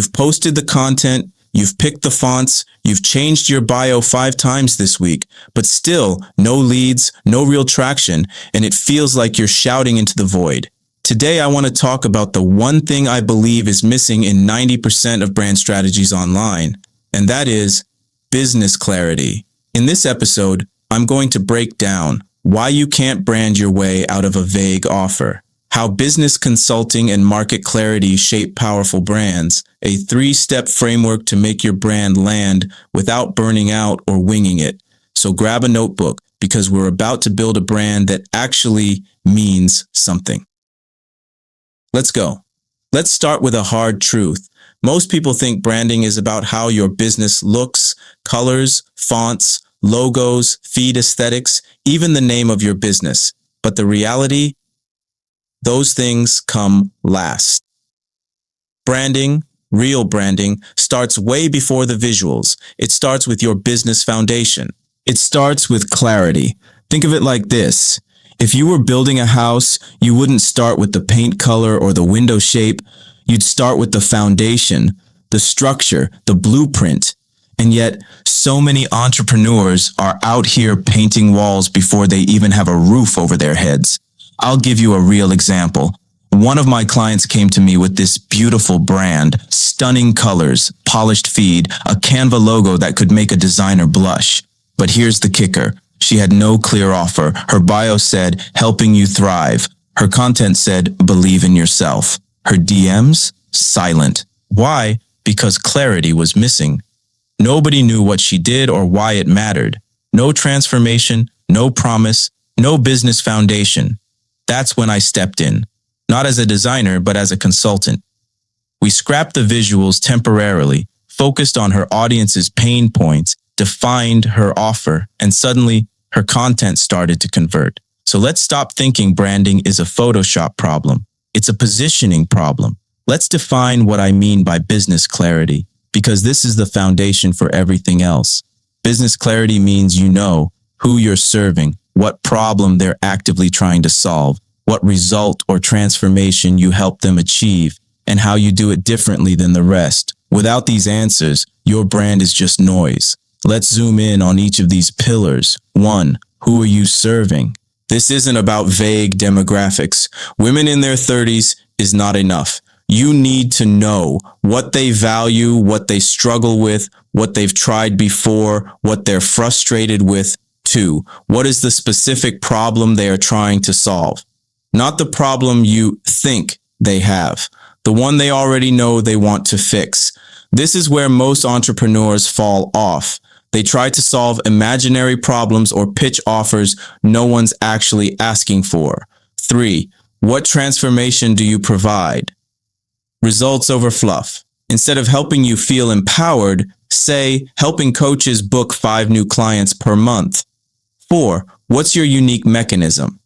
You've posted the content, you've picked the fonts, you've changed your bio 5 times this week, but still no leads, no real traction, and it feels like you're shouting into the void. Today, I want to talk about the one thing I believe is missing in 90% of brand strategies online, and that is business clarity. In this episode, I'm going to break down why you can't brand your way out of a vague offer, how business consulting and market clarity shape powerful brands, a 3-step framework to make your brand land without burning out or winging it. So grab a notebook because we're about to build a brand that actually means something. Let's go. Let's start with a hard truth. Most people think branding is about how your business looks, colors, fonts, logos, feed aesthetics, even the name of your business. But the reality, those things come last. Branding, real branding, starts way before the visuals. It starts with your business foundation. It starts with clarity. Think of it like this. If you were building a house, you wouldn't start with the paint color or the window shape. You'd start with the foundation, the structure, the blueprint. And yet, so many entrepreneurs are out here painting walls before they even have a roof over their heads. I'll give you a real example. One of my clients came to me with this beautiful brand, stunning colors, polished feed, a Canva logo that could make a designer blush. But here's the kicker. She had no clear offer. Her bio said, helping you thrive. Her content said, believe in yourself. Her DMs, silent. Why? Because clarity was missing. Nobody knew what she did or why it mattered. No transformation, no promise, no business foundation. That's when I stepped in, not as a designer, but as a consultant. We scrapped the visuals temporarily, focused on her audience's pain points, defined her offer, and suddenly her content started to convert. So let's stop thinking branding is a Photoshop problem. It's a positioning problem. Let's define what I mean by business clarity, because this is the foundation for everything else. Business clarity means you know who you're serving, what problem they're actively trying to solve, what result or transformation you help them achieve, and how you do it differently than the rest. Without these answers, your brand is just noise. Let's zoom in on each of these pillars. 1. Who are you serving? This isn't about vague demographics. Women in their 30s is not enough. You need to know what they value, what they struggle with, what they've tried before, what they're frustrated with. 2. What is the specific problem they are trying to solve? Not the problem you think they have, the one they already know they want to fix. This is where most entrepreneurs fall off. They try to solve imaginary problems or pitch offers no one's actually asking for. 3. What transformation do you provide? Results over fluff. Instead of helping you feel empowered, say helping coaches book 5 new clients per month. 4. What's your unique mechanism?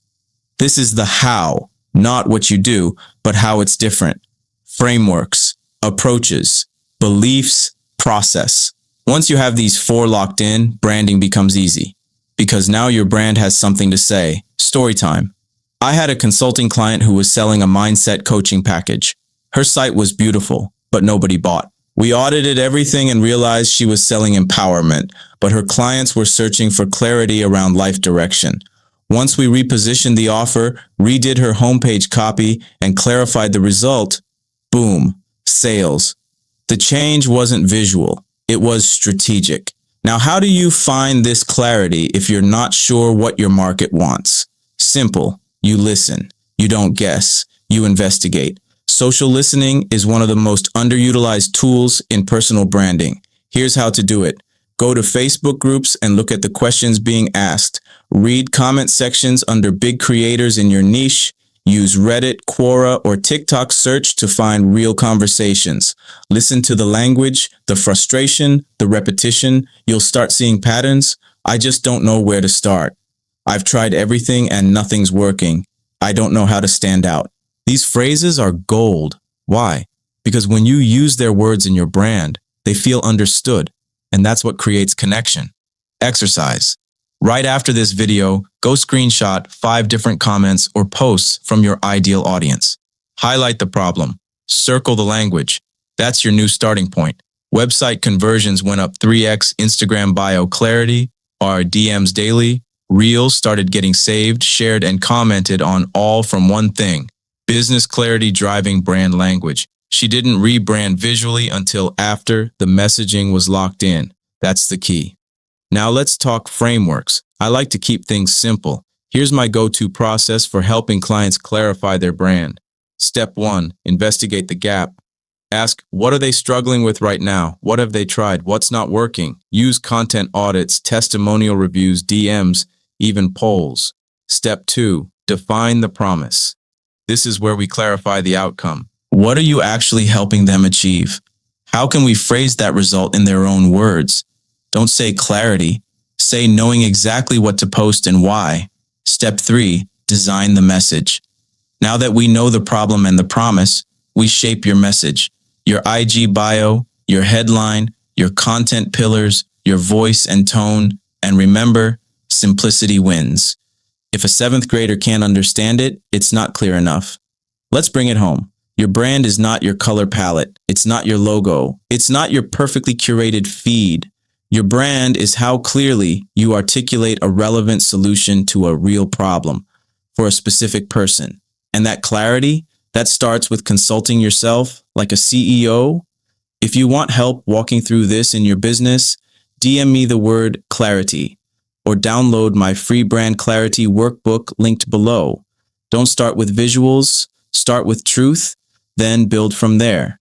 This is the how, not what you do, but how it's different. Frameworks, approaches, beliefs, process. Once you have these 4 locked in, branding becomes easy. Because now your brand has something to say. Story time. I had a consulting client who was selling a mindset coaching package. Her site was beautiful, but nobody bought. We audited everything and realized she was selling empowerment, but her clients were searching for clarity around life direction. Once we repositioned the offer, redid her homepage copy, and clarified the result, boom, sales. The change wasn't visual. It was strategic. Now, how do you find this clarity if you're not sure what your market wants? Simple. You listen. You don't guess. You investigate. Social listening is one of the most underutilized tools in personal branding. Here's how to do it. Go to Facebook groups and look at the questions being asked. Read comment sections under big creators in your niche. Use Reddit, Quora, or TikTok search to find real conversations. Listen to the language, the frustration, the repetition. You'll start seeing patterns. I just don't know where to start. I've tried everything and nothing's working. I don't know how to stand out. These phrases are gold. Why? Because when you use their words in your brand, they feel understood, and that's what creates connection. Exercise. Right after this video, go screenshot 5 different comments or posts from your ideal audience. Highlight the problem. Circle the language. That's your new starting point. Website conversions went up 3x, Instagram bio clarity, our DMs daily, Reels started getting saved, shared, and commented on, all from one thing: business clarity driving brand language. She didn't rebrand visually until after the messaging was locked in. That's the key. Now let's talk frameworks. I like to keep things simple. Here's my go-to process for helping clients clarify their brand. Step 1, investigate the gap. Ask, what are they struggling with right now? What have they tried? What's not working? Use content audits, testimonial reviews, DMs, even polls. Step 2, define the promise. This is where we clarify the outcome. What are you actually helping them achieve? How can we phrase that result in their own words? Don't say clarity. Say knowing exactly what to post and why. Step 3, design the message. Now that we know the problem and the promise, we shape your message. Your IG bio, your headline, your content pillars, your voice and tone. And remember, simplicity wins. If a seventh grader can't understand it, it's not clear enough. Let's bring it home. Your brand is not your color palette. It's not your logo. It's not your perfectly curated feed. Your brand is how clearly you articulate a relevant solution to a real problem for a specific person. And that clarity, that starts with consulting yourself like a CEO. If you want help walking through this in your business, DM me the word clarity or download my free Brand Clarity Workbook linked below. Don't start with visuals, start with truth, then build from there.